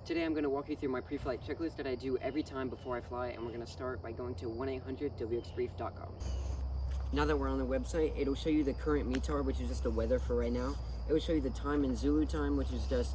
Today I'm going to walk you through my pre-flight checklist that I do every time before I fly, and we're going to start by going to 1-800-WXBrief.com. Now that we're on the website, it'll show you the current METAR, which is just the weather for right now. It will show you the time in Zulu time, which is just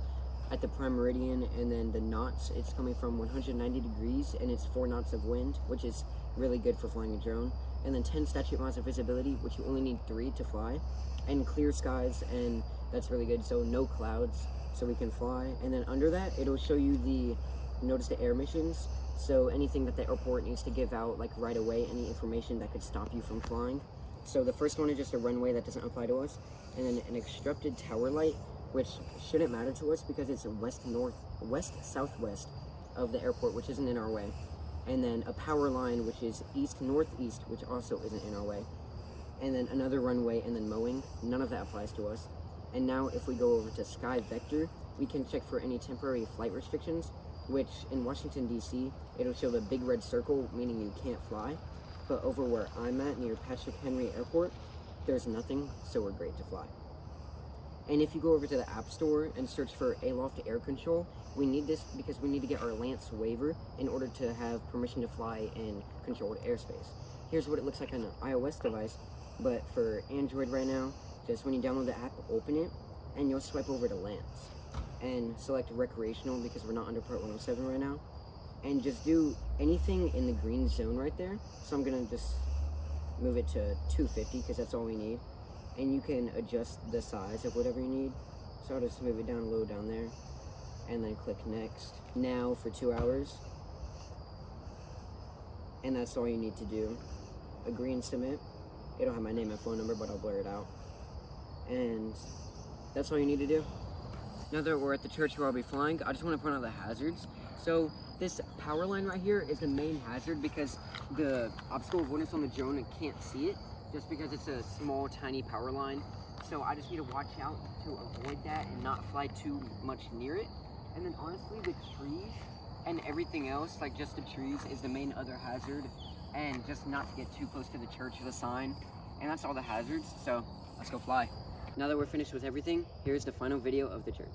at the prime meridian, and then the knots. It's coming from 190 degrees, and it's 4 knots of wind, which is really good for flying a drone. And then 10 statute miles of visibility, which you only need 3 to fly, and clear skies, and that's really good, so no clouds, so we can fly. And then under that, it'll show you the notice to air missions, so anything that the airport needs to give out like right away, any information that could stop you from flying. So the first one is just a runway that doesn't apply to us, and then an obstructed tower light, which shouldn't matter to us because it's west southwest of the airport, which isn't in our way. And then a power line, which is east northeast, which also isn't in our way. And then another runway, and then mowing. None of that applies to us. And now if we go over to Skyvector, we can check for any temporary flight restrictions, which in Washington, D.C., it'll show the big red circle, meaning you can't fly. But over where I'm at, near Patrick Henry Airport, there's nothing, so we're great to fly. And if you go over to the App Store and search for Aloft Air Control, we need this because we need to get our LAANC waiver in order to have permission to fly in controlled airspace. Here's what it looks like on an iOS device, but for Android right now, just when you download the app, open it, and you'll swipe over to LAANC. And select recreational because we're not under Part 107 right now. And just do anything in the green zone right there. So I'm gonna just move it to 250 because that's all we need. And you can adjust the size of whatever you need. So I'll just move it down low down there, and then click next. Now for 2 hours. And that's all you need to do. Agree and submit. It'll have my name and phone number, but I'll blur it out. And that's all you need to do. Now that we're at the church where I'll be flying, I just want to point out the hazards. So this power line right here is the main hazard because the obstacle avoidance on the drone can't see it, just because it's a small, tiny power line. So I just need to watch out to avoid that and not fly too much near it. And then honestly, the trees and everything else, like just the trees, is the main other hazard. And just not to get too close to the church or the sign. And that's all the hazards, so let's go fly. Now that we're finished with everything, here's the final video of the church.